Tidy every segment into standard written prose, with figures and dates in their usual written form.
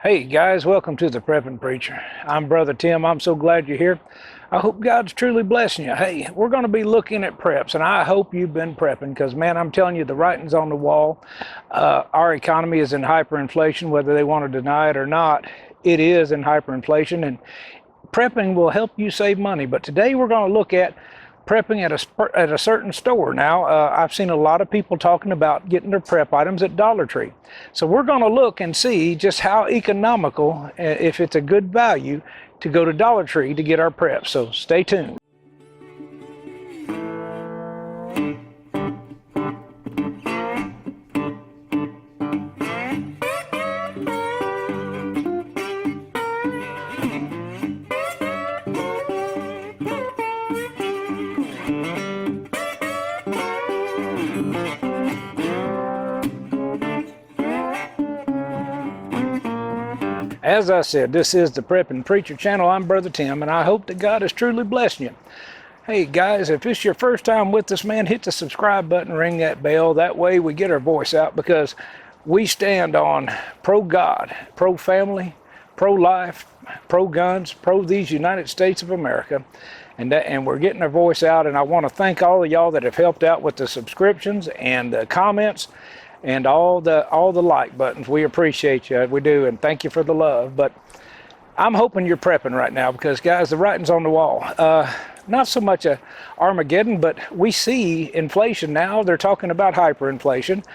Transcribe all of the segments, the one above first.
Hey guys, welcome to the Prepping Preacher. I'm Brother Tim. I'm so glad you're here. I hope God's truly blessing you. Hey, we're going to be looking at preps, and I hope you've been prepping because, man, I'm telling you, the writing's on the wall. Our economy is in hyperinflation, whether they want to deny it or not. It is in hyperinflation, and prepping will help you save money. But today we're going to look at prepping at a certain store. Now, I've seen a lot of people talking about getting their prep items at Dollar Tree. So we're going to look and see just how economical, if it's a good value, to go to Dollar Tree to get our prep. So stay tuned. As I said, this is the Prepping Preacher channel. I'm Brother Tim, and I hope that God is truly blessing you. Hey guys, if it's your first time with us, man, hit the subscribe button, ring that bell. That way we get our voice out, because we stand on pro-God, pro-family, pro-life, pro-guns, pro these United States of America. And we're getting our voice out, and I want to thank all of y'all that have helped out with the subscriptions and the comments and all the like buttons. We appreciate you, we do, and thank you for the love. But I'm hoping you're prepping right now, because guys, the writing's on the wall. Not so much a Armageddon, but we see inflation now. They're talking about hyperinflation,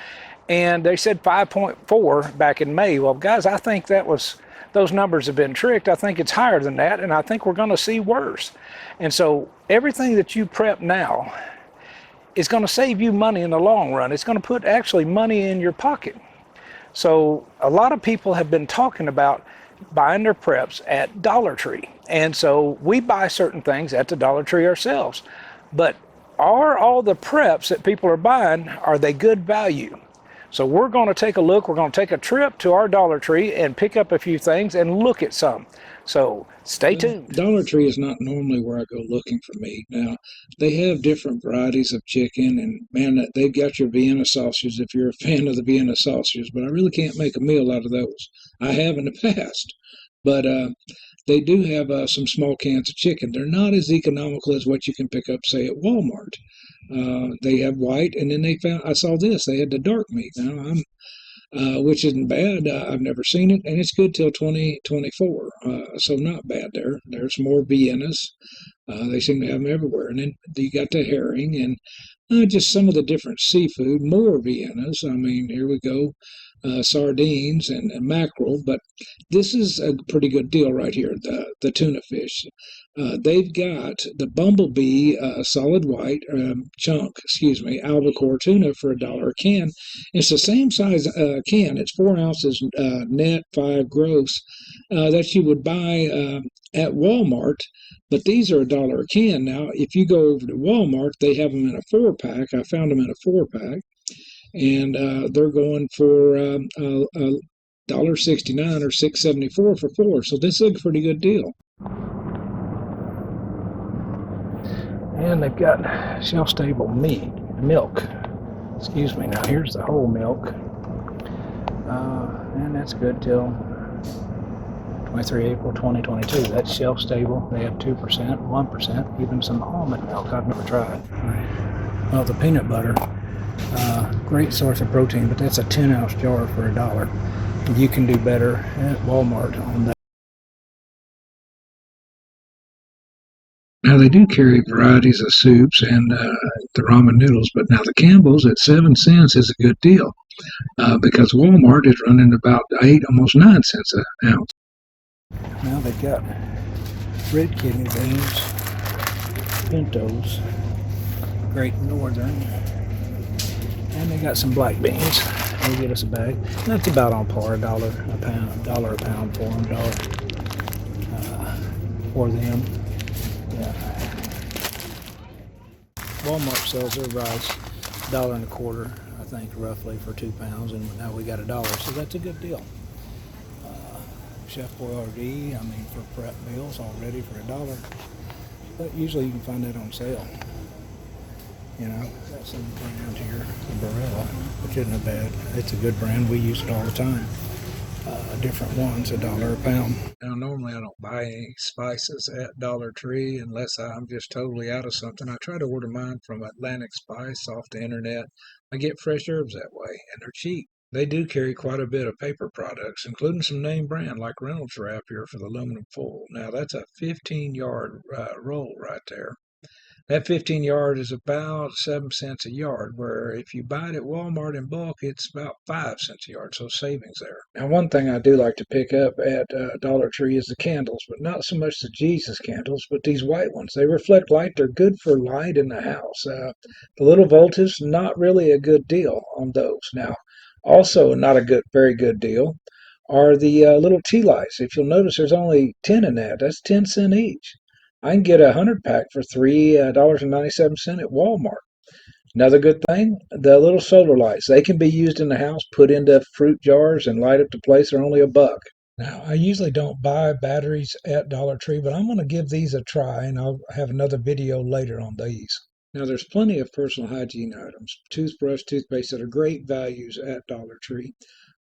and they said 5.4 back in May. Well guys, I think those numbers have been tricked. I think it's higher than that, and I think we're going to see worse. And so everything that you prep now is going to save you money in the long run. It's going to put actually money in your pocket. So a lot of people have been talking about buying their preps at Dollar Tree. And so we buy certain things at the Dollar Tree ourselves. But are all the preps that people are buying, are they good value? So we're going to take a look. We're going to take a trip to our Dollar Tree and pick up a few things and look at some. So stay tuned. Dollar Tree is not normally where I go looking for meat. Now, they have different varieties of chicken, and man, they've got your Vienna sausages if you're a fan of the Vienna sausages, but I really can't make a meal out of those. I have in the past. But they do have some small cans of chicken. They're not as economical as what you can pick up, say, at Walmart. They have white, and then I saw this, they had the dark meat. Now, which isn't bad. I've never seen it, and it's good till 2024, so not bad there. There's more Viennas. They seem to have them everywhere. And then you got the herring and just some of the different seafood, more Viennas. I mean, here we go, sardines and mackerel. But this is a pretty good deal right here, the tuna fish. They've got the bumblebee solid white albacore tuna for $1 a can. It's the same size can. It's 4 ounces net, 5 gross, that you would buy at Walmart. But these are $1 a can. Now, if you go over to Walmart, they have them in a 4-pack. I found them in a 4-pack, and they're going for $1.69 or $6.74 for 4. So this is a pretty good deal. And they've got shelf-stable milk. Excuse me. Now here's the whole milk, and that's good till 23 April 2022. That's shelf-stable. They have 2%, 1%, even some almond milk I've never tried. Well, the peanut butter, great source of protein, but that's a 10-ounce jar for $1. You can do better at Walmart on that. Now, they do carry varieties of soups and the ramen noodles, but now the Campbell's at 7 cents is a good deal because Walmart is running about 8, almost 9 cents an ounce. Now they've got red kidney beans, pintos, Great Northern, and they got some black beans. They'll get us a bag. That's about on par, $1 a pound for them, for them. Yeah. Walmart sells their rice $1.25, I think, roughly for 2 pounds, and now we got $1, so that's a good deal. Chef Boyardee, I mean, for prep meals already for $1, but usually you can find that on sale. You know, got some brand here, the Barilla, which isn't a bad. It's a good brand. We use it all the time. different ones, $1 a pound. Now, normally I don't buy any spices at Dollar Tree unless I'm just totally out of something. I try to order mine from Atlantic Spice off the internet. I get fresh herbs that way, and they're cheap. They do carry quite a bit of paper products, including some name brand like Reynolds Wrap here for the aluminum foil. Now, that's a 15-yard roll right there. That 15 yard is about 7 cents a yard, where if you buy it at Walmart in bulk, it's about 5 cents a yard, so savings there. Now, one thing I do like to pick up at Dollar Tree is the candles, but not so much the Jesus candles, but these white ones. They reflect light. They're good for light in the house. The little voltage, not really a good deal on those. Now, also not a very good deal are the little tea lights. If you'll notice, there's only 10 in that. That's 10 cents each. I can get a 100 pack for $3.97 at Walmart. Another good thing, the little solar lights. They can be used in the house, put into fruit jars, and light up the place. They're only $1. Now, I usually don't buy batteries at Dollar Tree, but I'm going to give these a try, and I'll have another video later on these. Now, there's plenty of personal hygiene items, toothbrush, toothpaste that are great values at Dollar Tree.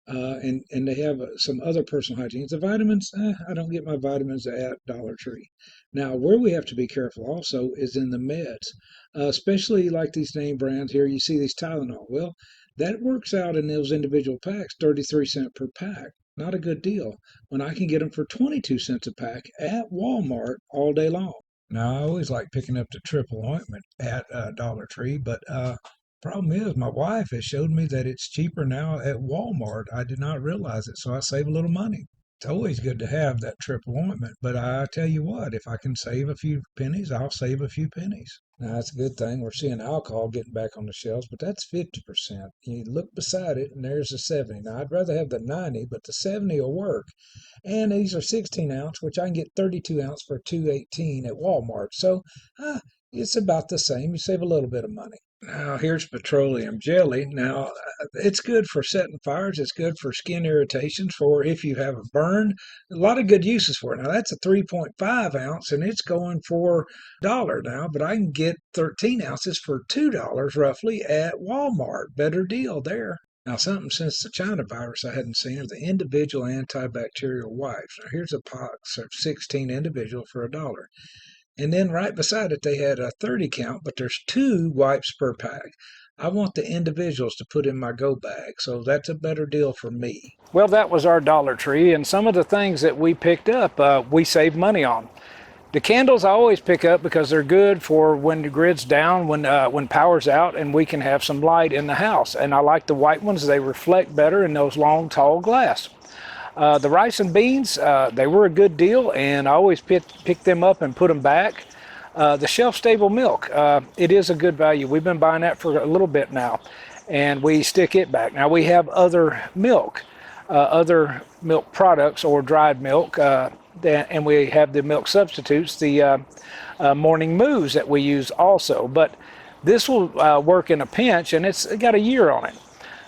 And they have some other personal hygienes. The vitamins, I don't get my vitamins at Dollar Tree. Now, where we have to be careful also is in the meds, especially like these name brands here. You see these Tylenol. Well, that works out in those individual packs, 33 cents per pack. Not a good deal when I can get them for 22 cents a pack at Walmart all day long. Now, I always like picking up the triple ointment at Dollar Tree, but problem is, my wife has showed me that it's cheaper now at Walmart. I did not realize it, so I save a little money. It's always good to have that triple ointment, but I tell you what, if I can save a few pennies, I'll save a few pennies. Now, that's a good thing. We're seeing alcohol getting back on the shelves, but that's 50%. You look beside it, and there's the 70. Now, I'd rather have the 90, but the 70 will work. And these are 16 ounce, which I can get 32 ounce for $2.18 at Walmart. So, it's about the same. You save a little bit of money. Now, here's petroleum jelly. Now, it's good for setting fires. It's good for skin irritations, for if you have a burn. A lot of good uses for it. Now, that's a 3.5 ounce, and it's going for $1 now, but I can get 13 ounces for $2 roughly at Walmart. Better deal there. Now, something since the China virus I hadn't seen are the individual antibacterial wipes. Now, here's a box of 16 individual for $1. And then right beside it, they had a 30 count, but there's 2 wipes per pack. I want the individuals to put in my go bag, so that's a better deal for me. Well, that was our Dollar Tree, and some of the things that we picked up, we saved money on. The candles I always pick up because they're good for when the grid's down, when power's out, and we can have some light in the house. And I like the white ones; they reflect better in those long, tall glass. The rice and beans, they were a good deal, and I always pick them up and put them back. The shelf-stable milk, it is a good value. We've been buying that for a little bit now, and we stick it back. Now, we have other milk products or dried milk, and we have the milk substitutes, the Morning Moos that we use also. But this will work in a pinch, and it's got a year on it.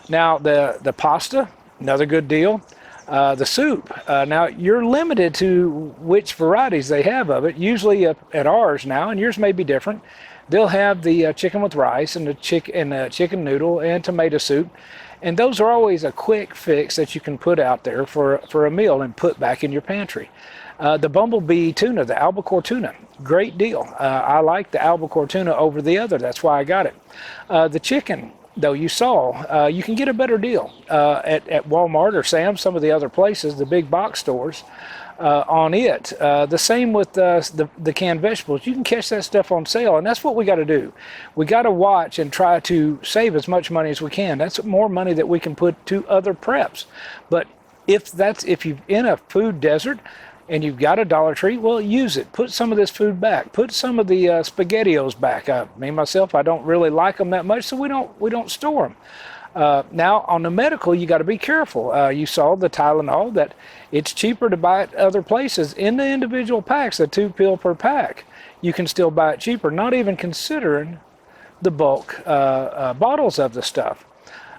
Now, the pasta, another good deal. The soup. Now, you're limited to which varieties they have of it. Usually at ours now, and yours may be different, they'll have the chicken with rice and the chicken noodle and tomato soup. And those are always a quick fix that you can put out there for a meal and put back in your pantry. The bumblebee tuna, the albacore tuna, great deal. I like the albacore tuna over the other. That's why I got it. The chicken, though, you saw, you can get a better deal at Walmart or Sam's, some of the other places, the big box stores, on it. The same with the canned vegetables. You can catch that stuff on sale, and that's what we got to do. We got to watch and try to save as much money as we can. That's more money that we can put to other preps. But if you're in a food desert, and you've got a Dollar Tree, well, use it. Put some of this food back. Put some of the SpaghettiOs back. Me myself, I don't really like them that much, so we don't store them. Now, on the medical, you got to be careful. You saw the Tylenol, that it's cheaper to buy it other places in the individual packs, a 2 pill per pack. You can still buy it cheaper, not even considering the bulk bottles of the stuff.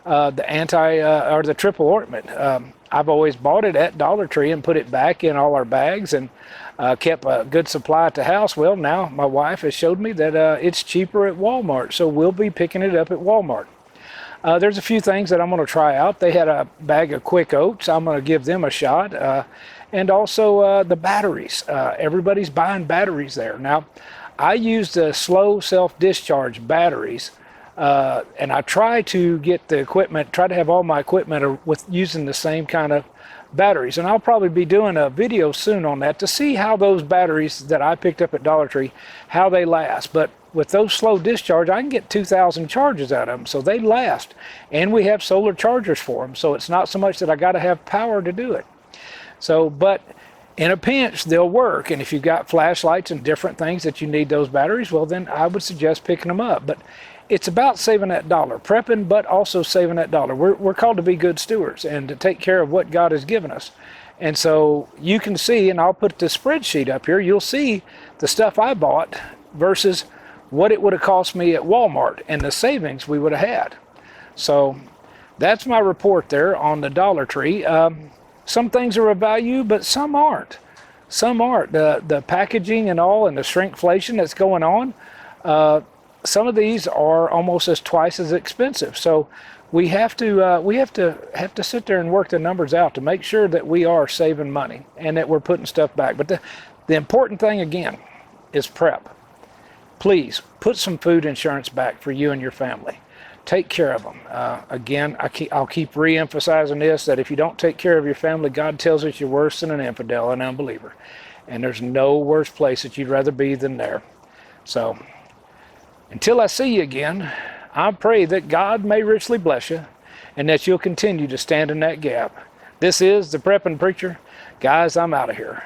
The triple ointment. I've always bought it at Dollar Tree and put it back in all our bags and kept a good supply at the house. Well, now my wife has showed me that it's cheaper at Walmart, so we'll be picking it up at Walmart. There's a few things that I'm going to try out. They had a bag of Quick Oats. I'm going to give them a shot. And also the batteries. Everybody's buying batteries there. Now, I use the slow self-discharge batteries. And I try to get the equipment, try to have all my equipment with using the same kind of batteries. And I'll probably be doing a video soon on that to see how those batteries that I picked up at Dollar Tree, how they last. But with those slow discharge, I can get 2,000 charges out of them, so they last. And we have solar chargers for them, so it's not so much that I got to have power to do it. So, but in a pinch, they'll work. And if you've got flashlights and different things that you need those batteries, well, then I would suggest picking them up. But it's about saving that dollar, prepping, but also saving that dollar. We're called to be good stewards and to take care of what God has given us. And so you can see, and I'll put the spreadsheet up here, you'll see the stuff I bought versus what it would have cost me at Walmart and the savings we would have had. So that's my report there on the Dollar Tree. Some things are of value, but some aren't. Some aren't. The packaging and all and the shrinkflation that's going on, some of these are almost twice as expensive. So we have to sit there and work the numbers out to make sure that we are saving money and that we're putting stuff back. But the important thing again is prep. Please put some food insurance back for you and your family. Take care of them. Again, I'll keep re-emphasizing this, that if you don't take care of your family, God tells us you're worse than an infidel, an unbeliever. And there's no worse place that you'd rather be than there. So until I see you again, I pray that God may richly bless you and that you'll continue to stand in that gap. This is the Prepping Preacher. Guys, I'm out of here.